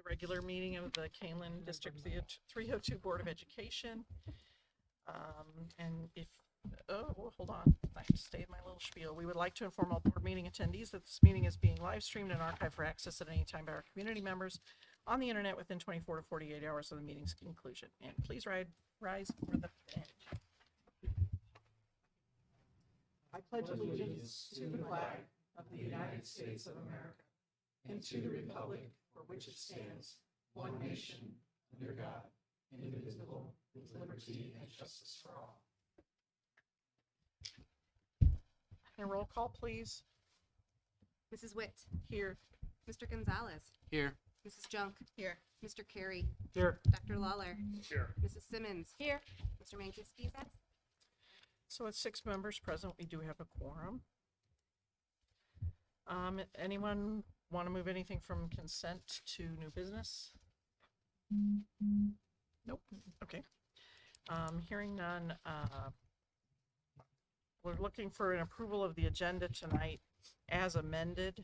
the regular meeting of the Kaneland District 302 Board of Education. And if, hold on, I have to stay in my little spiel. We would like to inform all board meeting attendees that this meeting is being live streamed and archived for access at any time by our community members on the internet within 24 to 48 hours of the meeting's conclusion. And please rise for the pledge. I pledge allegiance to the flag of the United States of America and to the republic for which it stands, one nation, under God, indivisible, with liberty and justice for all. And roll call, please. Mrs. Witt. Here. Mr. Gonzalez. Here. Mrs. Junk. Here. Mr. Carey. Here. Dr. Lawler. Here. Mrs. Simmons. Here. Mr. Mankiewicz. So with 6 members present, we do have a quorum. Anyone want to move anything from consent to new business? Nope. Okay. Hearing none, we're looking for an approval of the agenda tonight as amended.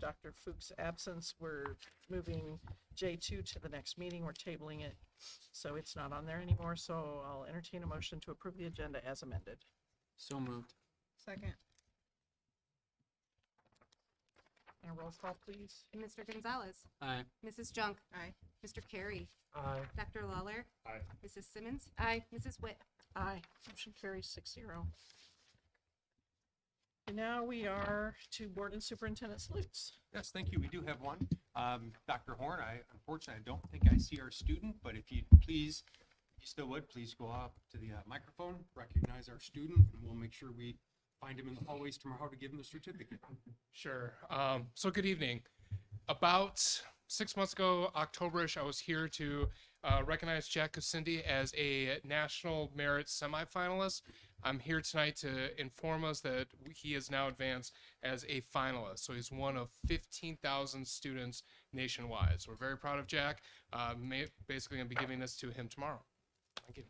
Dr. Fuchs' absence, we're moving J2 to the next meeting. We're tabling it, so it's not on there anymore. So I'll entertain a motion to approve the agenda as amended. So moved. Second. And roll call, please. Mr. Gonzalez. Aye. Mrs. Junk. Aye. Mr. Carey. Aye. Dr. Lawler. Aye. Mrs. Simmons. Aye. Mrs. Witt. Aye. Motion carries 6-0. And now we are to board and superintendent salutes. Yes, thank you. We do have one. Dr. Horn, unfortunately, I don't think I see our student, but if you please, if you still would, please go up to the microphone, recognize our student, and we'll make sure we find him in the hallways tomorrow to give him the certificate. Sure. So good evening. About 6 months ago, October-ish, I was here to recognize Jack CUSD as a National Merit semifinalist. I'm here tonight to inform us that he is now advanced as a finalist. So he's one of 15,000 students nationwide. So we're very proud of Jack. Basically going to be giving this to him tomorrow. Thank you.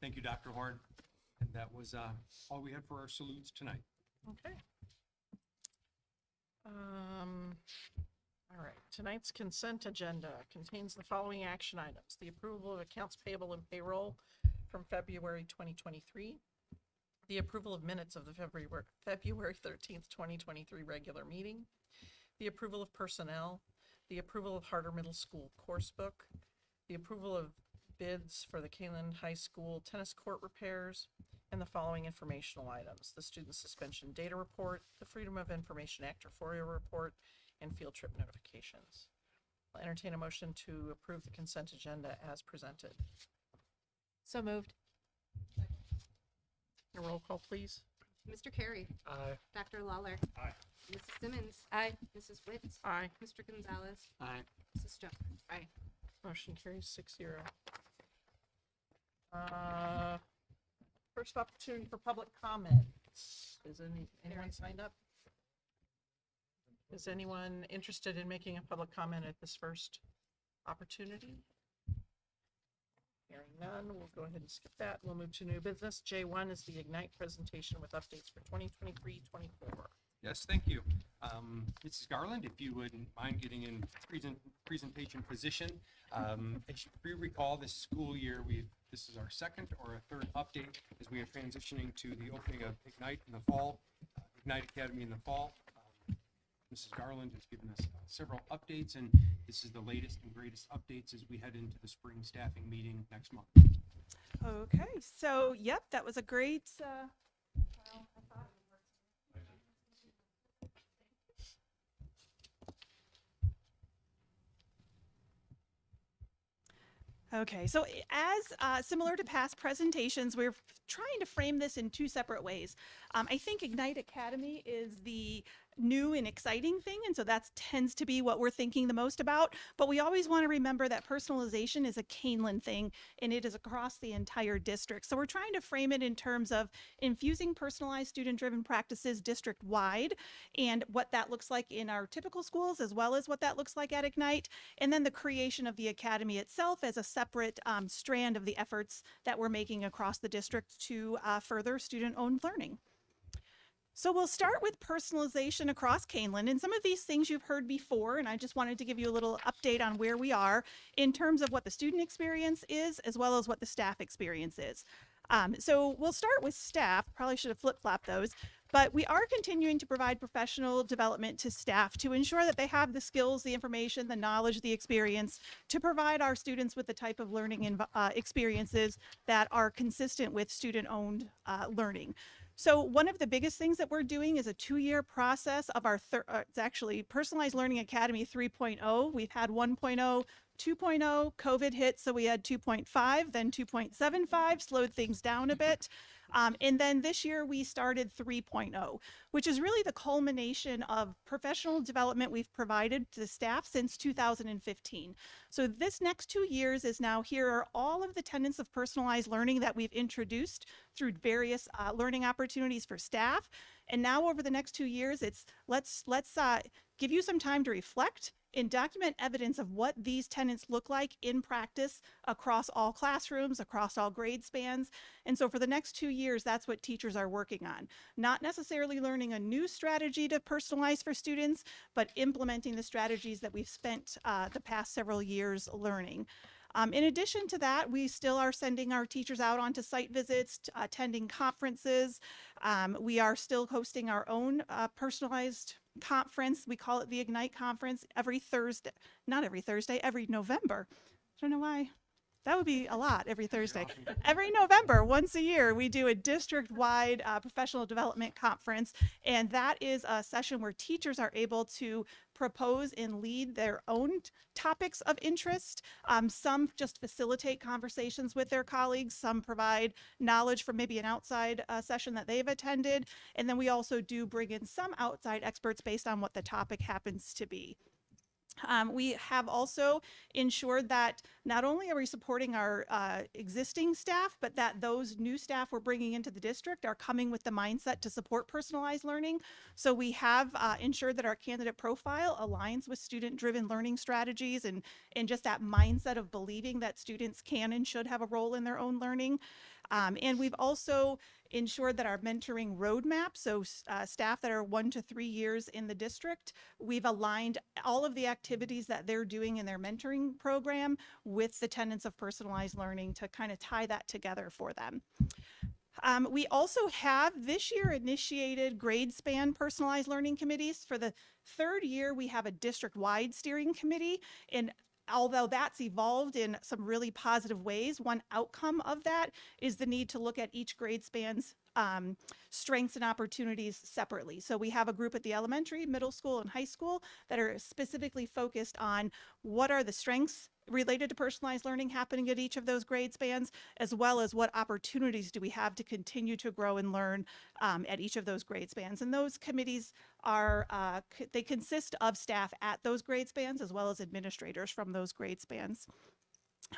Thank you, Dr. Horn. And that was all we had for our salutes tonight. Okay. All right. Tonight's consent agenda contains the following action items: the approval of accounts payable and payroll from February 2023, the approval of minutes of the February 13th, 2023 regular meeting, the approval of personnel, the approval of Harder Middle School course book, the approval of bids for the Kaneland High School tennis court repairs, and the following informational items: the student suspension data report, the Freedom of Information Act or FOIA report, and field trip notifications. I'll entertain a motion to approve the consent agenda as presented. So moved. A roll call, please. Mr. Carey. Aye. Dr. Lawler. Aye. Mrs. Simmons. Aye. Mrs. Witt. Aye. Mr. Gonzalez. Aye. Mrs. Junk. Aye. Motion carries 6-0. First opportunity for public comments. Is anyone signed up? Is anyone interested in making a public comment at this first opportunity? Hearing none, we'll go ahead and skip that. We'll move to new business. J1 is the Ignite presentation with updates for 2023-24. Yes, thank you. Mrs. Garland, if you wouldn't mind getting in presentation position. As you recall, this school year, this is our second or a third update as we are transitioning to the opening of Ignite in the fall, Ignite Academy in the fall. Mrs. Garland has given us several updates, and this is the latest and greatest updates as we head into the spring staffing meeting next month. Okay, so yep, that was a great. Okay, so as similar to past presentations, we're trying to frame this in 2 separate ways. I think Ignite Academy is the new and exciting thing, and so that tends to be what we're thinking the most about. But we always want to remember that personalization is a Kaneland thing, and it is across the entire district. So we're trying to frame it in terms of infusing personalized student-driven practices district-wide, and what that looks like in our typical schools, as well as what that looks like at Ignite, and then the creation of the academy itself as a separate strand of the efforts that we're making across the district to further student-owned learning. So we'll start with personalization across Kaneland, and some of these things you've heard before, and I just wanted to give you a little update on where we are in terms of what the student experience is, as well as what the staff experience is. So we'll start with staff, probably should have flip-flopped those, but we are continuing to provide professional development to staff to ensure that they have the skills, the information, the knowledge, the experience to provide our students with the type of learning experiences that are consistent with student-owned learning. So one of the biggest things that we're doing is a 2-year process of our, it's actually Personalized Learning Academy 3.0. We've had 1.0, 2.0, COVID hit, so we had 2.5, then 2.75, slowed things down a bit. And then this year we started 3.0, which is really the culmination of professional development we've provided to the staff since 2015. So this next 2 years is now, here are all of the tenets of personalized learning that we've introduced through various learning opportunities for staff. And now over the next 2 years, it's let's give you some time to reflect and document evidence of what these tenets look like in practice across all classrooms, across all grade spans. And so for the next 2 years, that's what teachers are working on. Not necessarily learning a new strategy to personalize for students, but implementing the strategies that we've spent the past several years learning. In addition to that, we still are sending our teachers out onto site visits, attending conferences. We are still hosting our own personalized conference. We call it the Ignite Conference every Thursday, not every Thursday, every November. I don't know why. That would be a lot every Thursday. Every November, once a year, we do a district-wide professional development conference, and that is a session where teachers are able to propose and lead their own topics of interest. Some just facilitate conversations with their colleagues. Some provide knowledge from maybe an outside session that they've attended. And then we also do bring in some outside experts based on what the topic happens to be. We have also ensured that not only are we supporting our existing staff, but that those new staff we're bringing into the district are coming with the mindset to support personalized learning. So we have ensured that our candidate profile aligns with student-driven learning strategies and just that mindset of believing that students can and should have a role in their own learning. And we've also ensured that our mentoring roadmap, so staff that are 1 to 3 years in the district, we've aligned all of the activities that they're doing in their mentoring program with the tenets of personalized learning to kind of tie that together for them. We also have this year initiated grade span personalized learning committees. For the 3rd year, we have a district-wide steering committee, and although that's evolved in some really positive ways, one outcome of that is the need to look at each grade span's strengths and opportunities separately. So we have a group at the elementary, middle school, and high school that are specifically focused on what are the strengths related to personalized learning happening at each of those grade spans, as well as what opportunities do we have to continue to grow and learn at each of those grade spans. And those committees are, they consist of staff at those grade spans as well as administrators from those grade spans.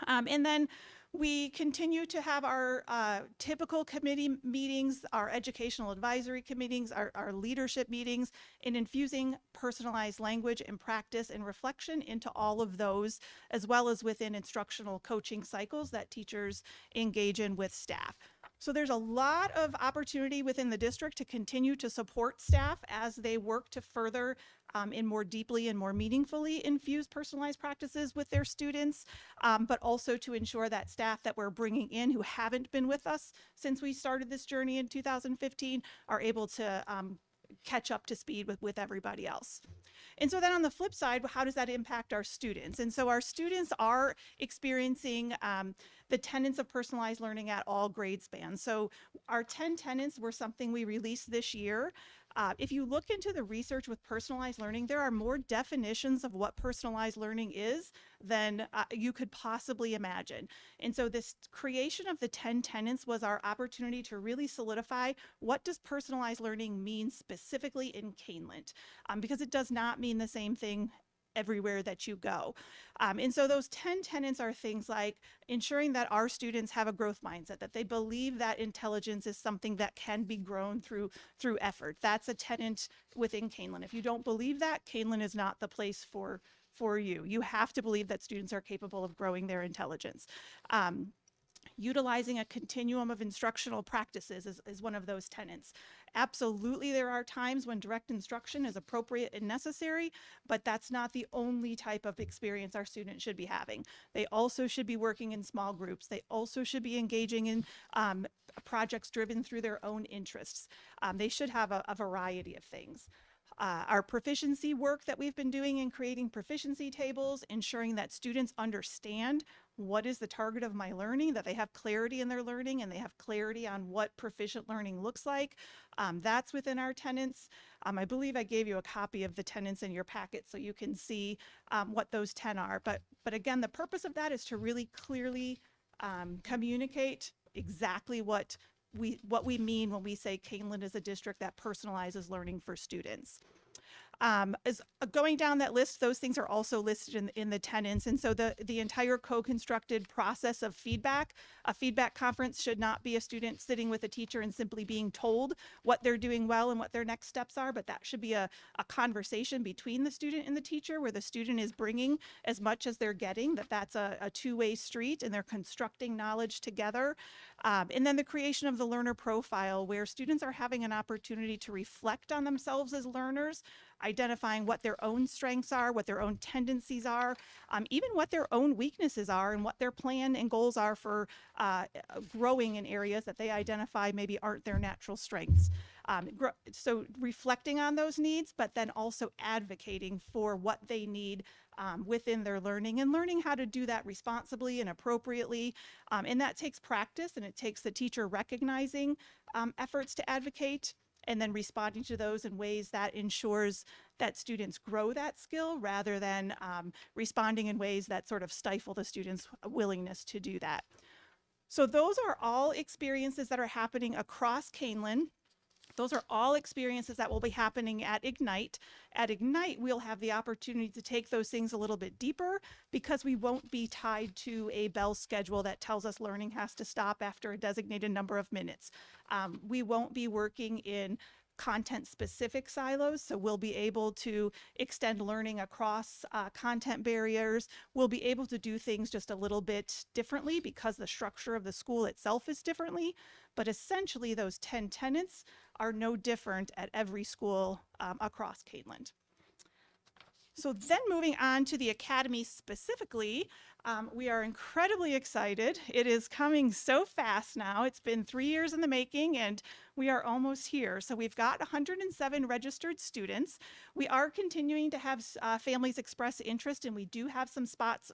And then we continue to have our typical committee meetings, our educational advisory committees, our leadership meetings, and infusing personalized language and practice and reflection into all of those, as well as within instructional coaching cycles that teachers engage in with staff. So there's a lot of opportunity within the district to continue to support staff as they work to further and more deeply and more meaningfully infuse personalized practices with their students, but also to ensure that staff that we're bringing in who haven't been with us since we started this journey in 2015 are able to catch up to speed with everybody else. And so then on the flip side, how does that impact our students? And so our students are experiencing the tenets of personalized learning at all grade spans. So our 10 tenets were something we released this year. If you look into the research with personalized learning, there are more definitions of what personalized learning is than you could possibly imagine. And so this creation of the 10 tenets was our opportunity to really solidify what does personalized learning mean specifically in Kaneland, because it does not mean the same thing everywhere that you go. And so those 10 tenets are things like ensuring that our students have a growth mindset, that they believe that intelligence is something that can be grown through effort. That's a tenet within Kaneland. If you don't believe that, Kaneland is not the place for you. You have to believe that students are capable of growing their intelligence. Utilizing a continuum of instructional practices is one of those tenets. Absolutely, there are times when direct instruction is appropriate and necessary, but that's not the only type of experience our students should be having. They also should be working in small groups. They also should be engaging in projects driven through their own interests. They should have a variety of things. Our proficiency work that we've been doing in creating proficiency tables, ensuring that students understand what is the target of my learning, that they have clarity in their learning and they have clarity on what proficient learning looks like. That's within our tenets. I believe I gave you a copy of the tenets in your packet so you can see what those 10 are. But again, the purpose of that is to really clearly communicate exactly what we mean when we say Kaneland is a district that personalizes learning for students. As going down that list, those things are also listed in the tenets. And so the entire co-constructed process of feedback, a feedback conference should not be a student sitting with a teacher and simply being told what they're doing well and what their next steps are, but that should be a conversation between the student and the teacher where the student is bringing as much as they're getting, that's a two-way street and they're constructing knowledge together. And then the creation of the learner profile where students are having an opportunity to reflect on themselves as learners, identifying what their own strengths are, what their own tendencies are, even what their own weaknesses are and what their plan and goals are for growing in areas that they identify maybe aren't their natural strengths. So reflecting on those needs, but then also advocating for what they need within their learning and learning how to do that responsibly and appropriately. And that takes practice and it takes the teacher recognizing efforts to advocate and then responding to those in ways that ensures that students grow that skill rather than responding in ways that sort of stifle the students' willingness to do that. So those are all experiences that are happening across Kaneland. Those are all experiences that will be happening at Ignite. At Ignite, we'll have the opportunity to take those things a little bit deeper because we won't be tied to a bell schedule that tells us learning has to stop after a designated number of minutes. We won't be working in content-specific silos, so we'll be able to extend learning across content barriers. We'll be able to do things just a little bit differently because the structure of the school itself is differently, but essentially those 10 tenets are no different at every school across Kaneland. So then moving on to the academy specifically, we are incredibly excited. It is coming so fast now. It's been 3 years in the making and we are almost here. So we've got 107 registered students. We are continuing to have families express interest and we do have some spots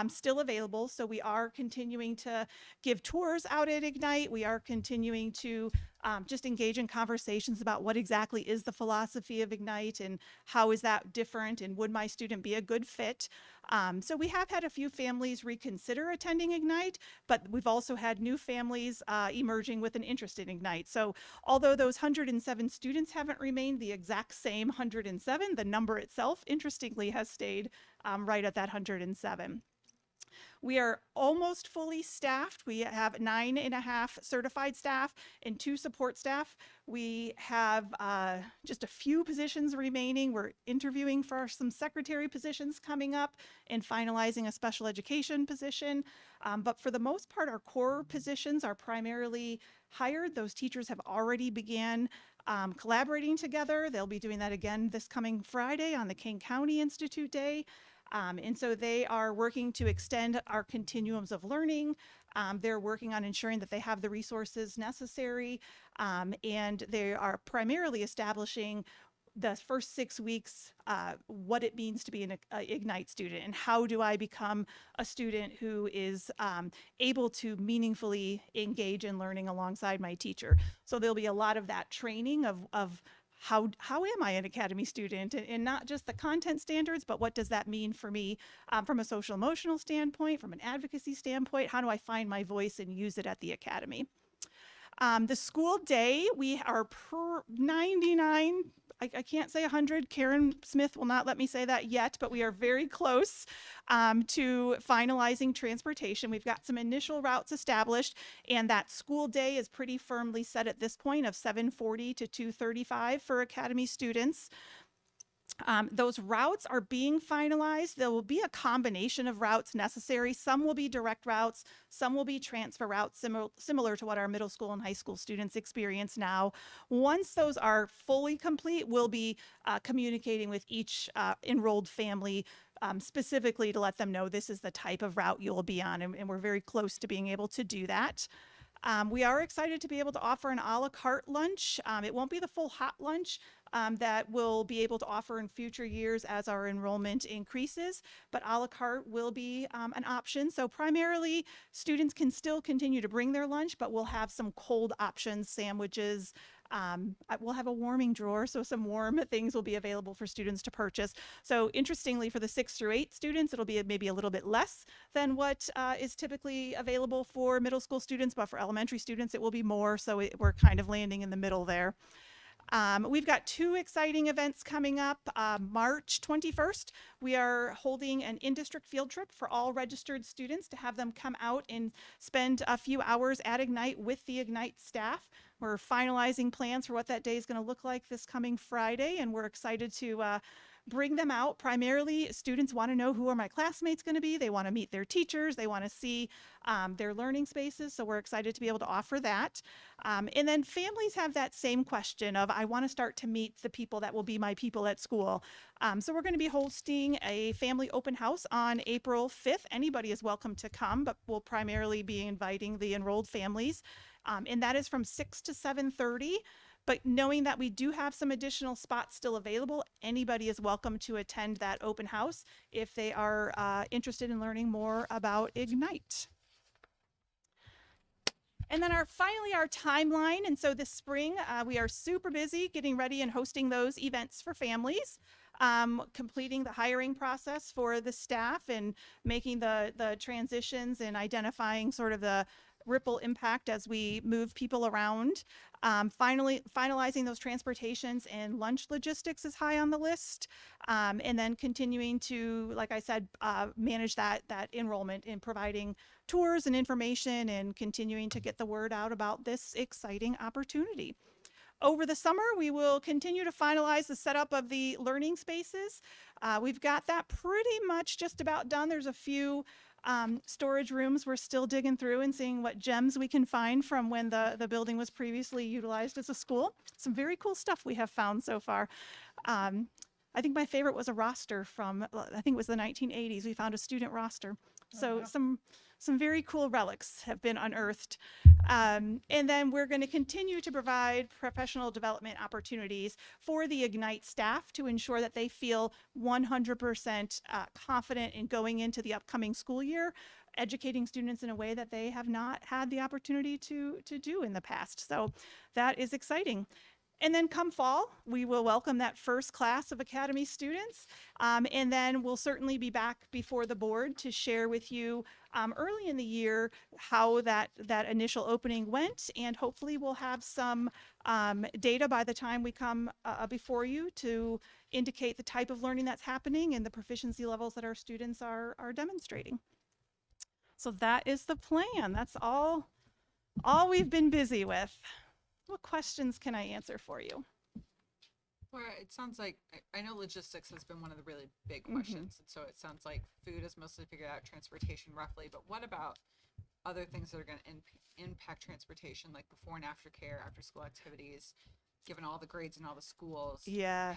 still available. So we are continuing to give tours out at Ignite. We are continuing to just engage in conversations about what exactly is the philosophy of Ignite and how is that different and would my student be a good fit. So we have had a few families reconsider attending Ignite, but we've also had new families emerging with an interest in Ignite. So although those 107 students haven't remained the exact same 107, the number itself, interestingly, has stayed right at that 107. We are almost fully staffed. We have 9.5 certified staff and 2 support staff. We have just a few positions remaining. We're interviewing for some secretary positions coming up and finalizing a special education position. But for the most part, our core positions are primarily hired. Those teachers have already began collaborating together. They'll be doing that again this coming Friday on the King County Institute Day. And so they are working to extend our continuums of learning. They're working on ensuring that they have the resources necessary. And they are primarily establishing the first 6 weeks, what it means to be an Ignite student and how do I become a student who is able to meaningfully engage in learning alongside my teacher. So there'll be a lot of that training of how am I an academy student and not just the content standards, but what does that mean for me from a social emotional standpoint, from an advocacy standpoint, how do I find my voice and use it at the academy? The school day, we are per 99, I can't say 100, Karen Smith will not let me say that yet, but we are very close to finalizing transportation. We've got some initial routes established and that school day is pretty firmly set at this point of 7:40 to 2:35 for academy students. Those routes are being finalized. There will be a combination of routes necessary. Some will be direct routes, some will be transfer routes, similar to what our middle school and high school students experience now. Once those are fully complete, we'll be communicating with each enrolled family specifically to let them know this is the type of route you'll be on, and we're very close to being able to do that. We are excited to be able to offer an a la carte lunch. It won't be the full hot lunch that we'll be able to offer in future years as our enrollment increases, but a la carte will be an option. So primarily, students can still continue to bring their lunch, but we'll have some cold options, sandwiches. We'll have a warming drawer, so some warm things will be available for students to purchase. So interestingly, for the 6 through 8 students, it'll be maybe a little bit less than what is typically available for middle school students, but for elementary students, it will be more. So we're kind of landing in the middle there. We've got 2 exciting events coming up. March 21st, we are holding an in-district field trip for all registered students to have them come out and spend a few hours at Ignite with the Ignite staff. We're finalizing plans for what that day is going to look like this coming Friday, and we're excited to bring them out. Primarily, students want to know, who are my classmates going to be? They want to meet their teachers. They want to see their learning spaces. So we're excited to be able to offer that. And then families have that same question of, I want to start to meet the people that will be my people at school. So we're going to be hosting a family open house on April 5th. Anybody is welcome to come, but we'll primarily be inviting the enrolled families. And that is from 6 to 7:30. But knowing that we do have some additional spots still available, anybody is welcome to attend that open house if they are interested in learning more about Ignite. And then finally our timeline. And so this spring, we are super busy getting ready and hosting those events for families, completing the hiring process for the staff and making the transitions and identifying sort of the ripple impact as we move people around. Finalizing those transportations and lunch logistics is high on the list. And then continuing to, like I said, manage that enrollment in providing tours and information and continuing to get the word out about this exciting opportunity. Over the summer, we will continue to finalize the setup of the learning spaces. We've got that pretty much just about done. There's a few storage rooms we're still digging through and seeing what gems we can find from when the building was previously utilized as a school. Some very cool stuff we have found so far. I think my favorite was a roster from, I think it was the 1980s. We found a student roster. So some very cool relics have been unearthed. And then we're going to continue to provide professional development opportunities for the Ignite staff to ensure that they feel 100% confident in going into the upcoming school year, educating students in a way that they have not had the opportunity to do in the past. So that is exciting. And then come fall, we will welcome that first class of Academy students. And then we'll certainly be back before the board to share with you early in the year how that initial opening went. And hopefully we'll have some data by the time we come before you to indicate the type of learning that's happening and the proficiency levels that our students are demonstrating. So that is the plan. That's all we've been busy with. What questions can I answer for you? Laura, it sounds like, I know logistics has been one of the really big questions. And so it sounds like food is mostly figured out, transportation roughly, but what about other things that are going to impact transportation, like before and after care, after school activities, given all the grades in all the schools? Yeah.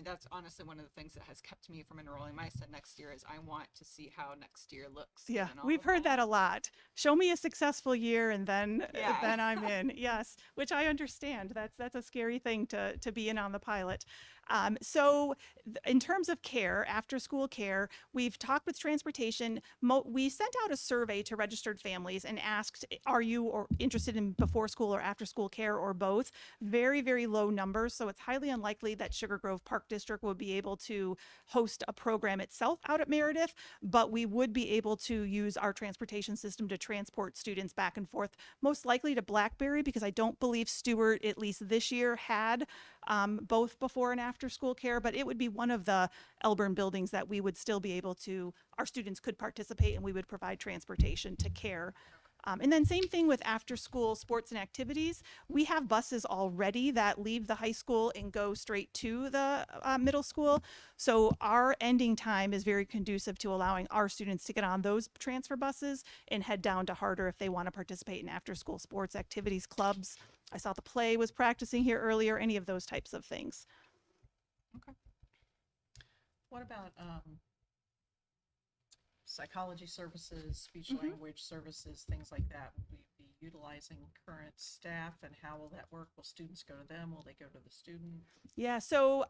That's honestly one of the things that has kept me from enrolling my son next year is I want to see how next year looks. Yeah, given all we've of heard that a lot. Show me a successful year and then Yeah. then I'm in. Yes, which I understand. That's a scary thing to be in on the pilot. So in terms of care, after school care, we've talked with transportation. We sent out a survey to registered families and asked, are you interested in before school or after school care or both? Very, very low numbers. So it's highly unlikely that Sugar Grove Park District will be able to host a program itself out at Meredith, but we would be able to use our transportation system to transport students back and forth, most likely to Blackberry, because I don't believe Stewart, at least this year, had both before and after school care, but it would be one of the Elburn buildings that we would still be able to, our students could participate and we would provide transportation to care. And then same thing with after-school sports and activities. We have buses already that leave the high school and go straight to the middle school. So our ending time is very conducive to allowing our students to get on those transfer buses and head down to Harder if they want to participate in after-school sports activities, clubs. I saw the play was practicing here earlier, any of those types of things. What about psychology services, speech Mhm. language services, things like that? Will we be utilizing current staff, and how will that work? Will students go to them? Will they go to the student? Yeah, so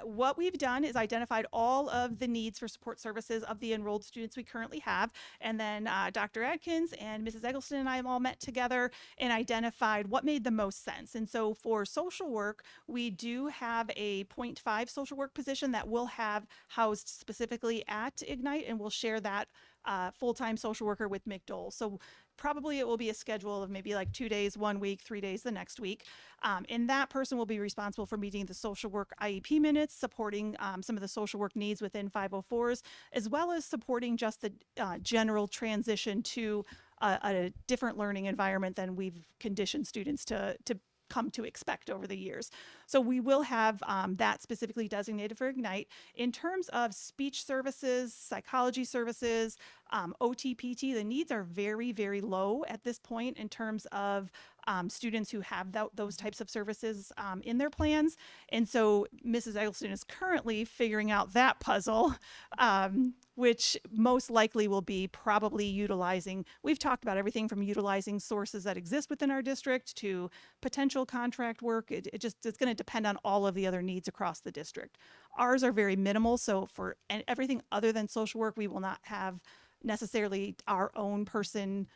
what we've done is identified all of the needs for support services of the enrolled students we currently have. And then Dr. Adkins and Mrs. Eggleston and I have all met together and identified what made the most sense. And so for social work, we do have a 0.5 social work position that we'll have housed specifically at Ignite, and we'll share that full-time social worker with McDole. So probably it will be a schedule of maybe like 2 days, 1 week, 3 days the next week. And that person will be responsible for meeting the social work IEP minutes, supporting some of the social work needs within 504s, as well as supporting just the general transition to a different learning environment than we've conditioned students to come to expect over the years. So we will have that specifically designated for Ignite. In terms of speech services, psychology services, OTPT, the needs are very, very low at this point in terms of students who have those types of services in their plans. And so Mrs. Eggleston is currently figuring out that puzzle, which most likely will be probably utilizing, we've talked about everything from utilizing sources that exist within our district to potential contract work. It's going to depend on all of the other needs across the district. Ours are very minimal. So for everything other than social work, we will not have necessarily our own person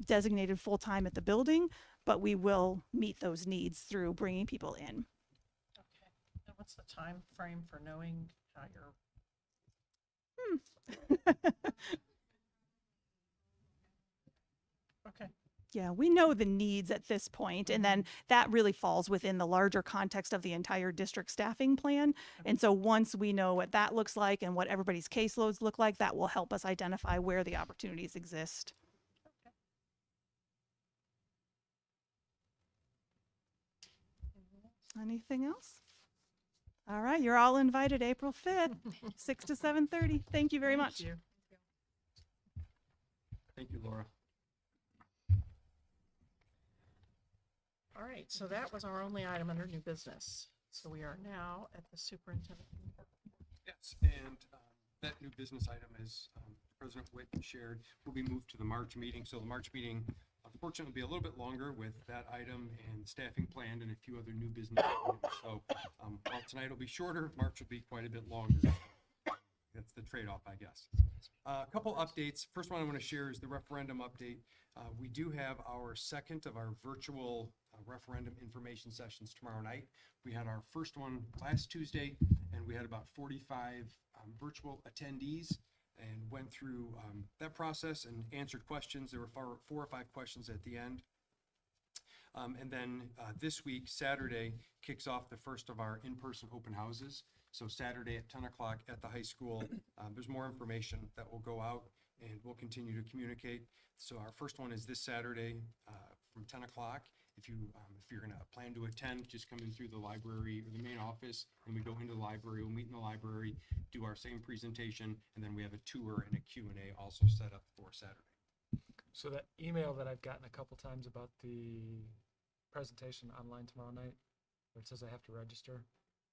designated full-time at the building, but we will meet those needs through bringing people in. Okay. And what's the time frame for knowing how you're? Okay. Yeah, we know the needs at this point, and then that really falls within the larger context of the entire district staffing plan. And so once we know what that looks like and what everybody's caseloads look like, that will help us identify where the opportunities exist. Anything else? All right, you're all invited April 5th, 6 to 7:30. Thank you very Thank much. you. Thank you, Laura. All right, so that was our only item under new business. So we are now at the superintendent. Yes, and that new business item, as President Witt shared, will be moved to the March meeting. So the March meeting, unfortunately, will be a little bit longer with that item and staffing planned and a few other new business items. So while tonight will be shorter, March will be quite a bit longer. That's the trade-off, I guess. A couple updates. First one I want to share is the referendum update. We do have our second of our virtual referendum information sessions tomorrow night. We had our first one last Tuesday, and we had about 45 virtual attendees and went through that process and answered questions. There were 4 or 5 questions at the end. And then this week, Saturday, kicks off the first of our in-person open houses. So Saturday at 10 o'clock at the high school, there's more information that will go out, and we'll continue to communicate. So our first one is this Saturday from 10 o'clock. If you're going to plan to attend, just come in through the library or the main office, and we go into the library. We'll meet in the library, do our same presentation, and then we have a tour and a Q&A also set up for Saturday. So that email that I've gotten a couple times about the presentation online tomorrow night, where it says I have to register,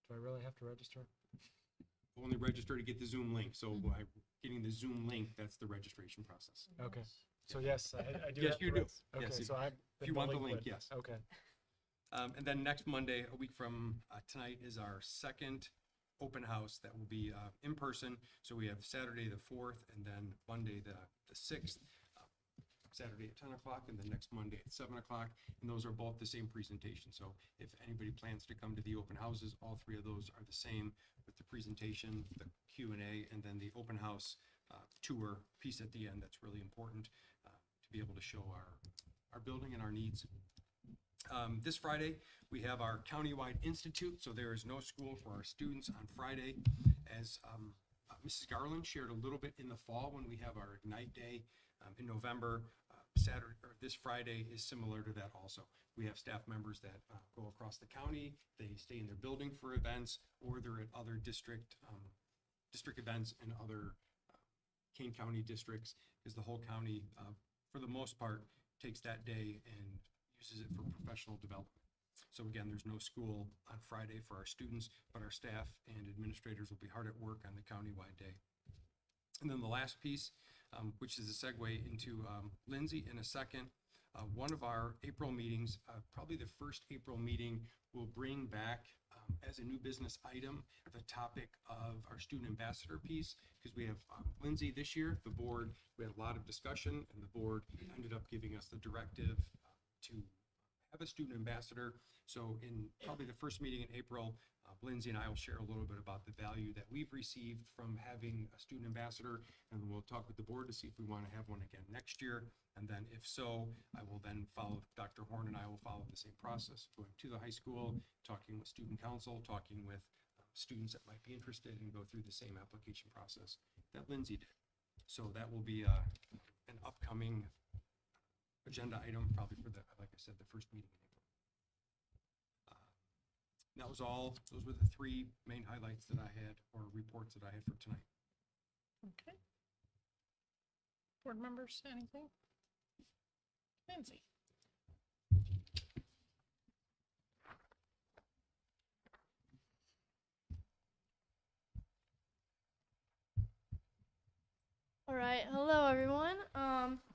do I really have to register? Only register to get the Zoom link. So by getting the Zoom link, that's the registration process. Okay. So yes, I do. Yes, have to you do. Okay, Yes, so I. if you want the link, yes. Okay. And then next Monday, a week from tonight, is our second open house that will be in person. So we have Saturday the 4th, and then Monday the 6th. Saturday at 10 o'clock, and then next Monday at 7 o'clock. And those are both the same presentation. So if anybody plans to come to the open houses, all 3 of those are the same, with the presentation, the Q&A, and then the open house tour piece at the end. That's really important to be able to show our building and our needs. This Friday, we have our countywide institute. So there is no school for our students on Friday. As Mrs. Garland shared a little bit in the fall when we have our Ignite Day in November, Saturday or this Friday is similar to that also. We have staff members that go across the county, they stay in their building for events, or they're at other district events in other Kane County districts, because the whole county, for the most part, takes that day and uses it for professional development. So again, there's no school on Friday for our students, but our staff and administrators will be hard at work on the countywide day. And then the last piece, which is a segue into Lindsay in a second. One of our April meetings, probably the first April meeting, will bring back as a new business item the topic of our student ambassador piece, because we have Lindsay this year. The board, we had a lot of discussion, and the board ended up giving us the directive to have a student ambassador. So in probably the first meeting in April, Lindsay and I will share a little bit about the value that we've received from having a student ambassador, and we'll talk with the board to see if we want to have one again next year. And then if so, I will then follow, Dr. Horn and I will follow the same process, going to the high school, talking with student council, talking with students that might be interested, and go through the same application process that Lindsay did. So that will be an upcoming agenda item, probably for the, like I said, the first meeting in April. That was all. Those were the three main highlights that I had, or reports that I had for tonight. Okay. Board members, anything? Lindsay? All right, hello everyone.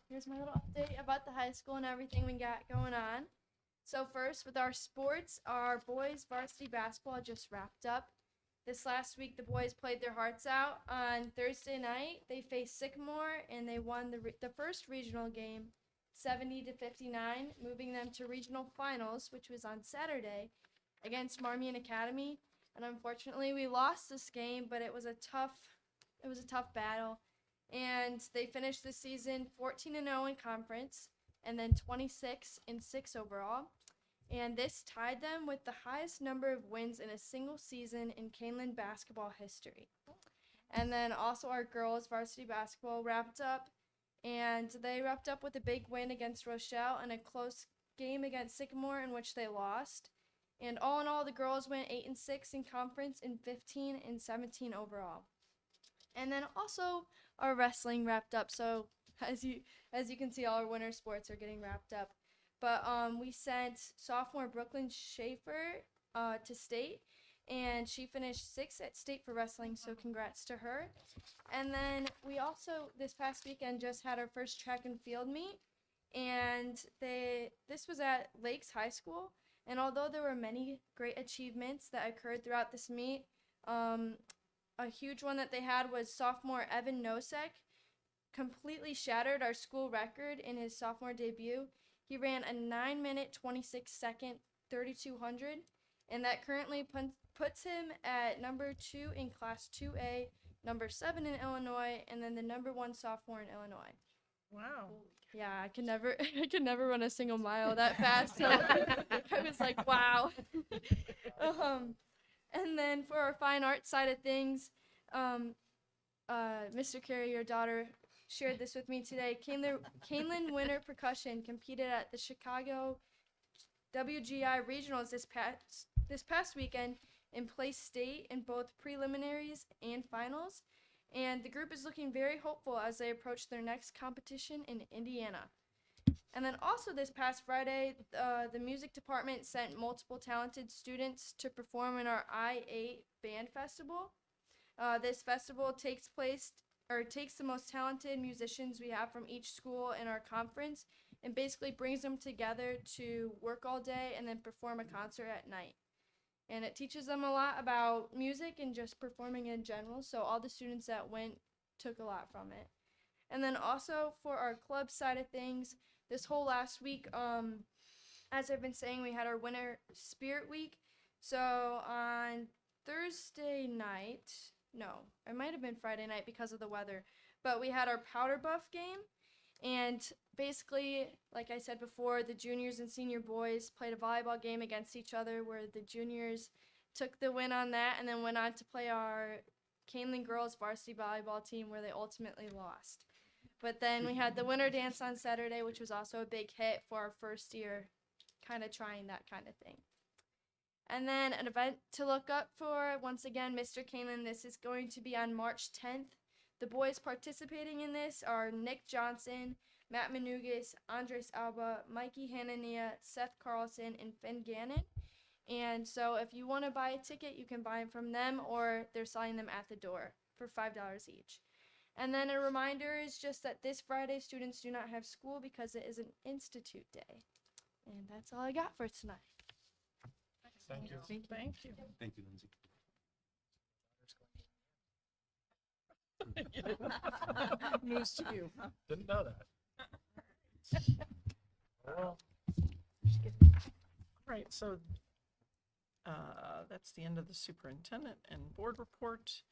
Here's my little update about the high school and everything we got going on. So first, with our sports, our boys varsity basketball just wrapped up. This last week, the boys played their hearts out. On Thursday night, they faced Sycamore, and they won the first regional game, 70-59, moving them to regional finals, which was on Saturday, against Marmion Academy. And unfortunately, we lost this game, but it was a tough battle. And they finished the season 14-0 in conference, and then 26-6 overall. And this tied them with the highest number of wins in a single season in Kaneland basketball history. And then also our girls varsity basketball wrapped up, and they wrapped up with a big win against Rochelle and a close game against Sycamore in which they lost. And all in all, the girls went 8-6 in conference and 15-17 overall. And then also our wrestling wrapped up. So as you can see, all our winter sports are getting wrapped up. But we sent sophomore Brooklyn Schaefer to state, and she finished 6th at state for wrestling, so congrats to her. And then we also, this past weekend, just had our first track and field meet, and this was at Lakes High School. And although there were many great achievements that occurred throughout this meet, a huge one that they had was sophomore Evan Nosek completely shattered our school record in his sophomore debut. He ran a 9-minute, 26-second 3200, and that currently puts him at number 2 in Class 2A, number 7 in Illinois, and then the number 1 sophomore in Illinois. Wow. Yeah, I could never run a single mile that fast. So I was like, wow. And then for our fine art side of things, Mr. Carey, your daughter, shared this with me today. Kaneland Winter Percussion competed at the Chicago WGI Regionals this past weekend and placed state in both preliminaries and finals. And the group is looking very hopeful as they approach their next competition in Indiana. And then also this past Friday, the music department sent multiple talented students to perform in our I-8 Band Festival. This festival takes the most talented musicians we have from each school in our conference and basically brings them together to work all day and then perform a concert at night. And it teaches them a lot about music and just performing in general, so all the students that went took a lot from it. And then also for our club side of things, this whole last week, as I've been saying, we had our Winter Spirit Week. So on Thursday night, no, it might have been Friday night because of the weather, but we had our powder buff game. And basically, like I said before, the juniors and senior boys played a volleyball game against each other where the juniors took the win on that and then went on to play our Kaneland girls varsity volleyball team where they ultimately lost. But then we had the winter dance on Saturday, which was also a big hit for our first year, kind of trying that kind of thing. And then an event to look up for, once again, Mr. Kaneland. This is going to be on March 10th. The boys participating in this are Nick Johnson, Matt Manugas, Andres Alba, Mikey Hanania, Seth Carlson, and Finn Gannon. And so if you want to buy a ticket, you can buy them from them, or they're selling them at the door for $5 each. And then a reminder is just that this Friday, students do not have school because it is an Institute Day. And that's all I got for tonight. Thank you. Thank you. Thank you, Lindsay. News to you, huh? Didn't know that. Well, Right, so that's the end of the superintendent and board report.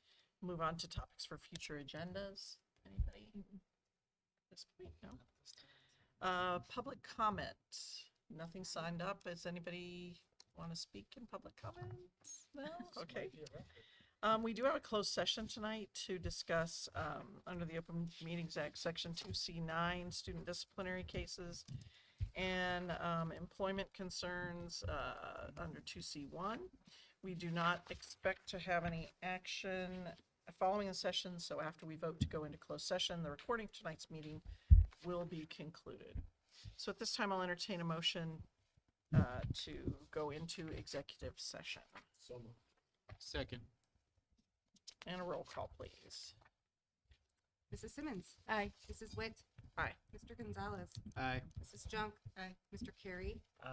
Move on to topics for future agendas. Anybody? At this point, no. Public comment. Nothing signed up. Does anybody want to speak in public comment? No? Okay. might be a record. We do have a closed session tonight to discuss, under the Open Meetings Act, Section 2C9, student disciplinary cases, and employment concerns under 2C1. We do not expect to have any action following the session, so after we vote to go into closed session, the recording of tonight's meeting will be concluded. So at this time, I'll entertain a motion to go into executive session. So moved. Second. And a roll call, please. Mrs. Simmons. Aye. Mrs. Witt. Aye. Mr. Gonzalez. Aye. Mrs. Junk. Aye. Mr. Carey.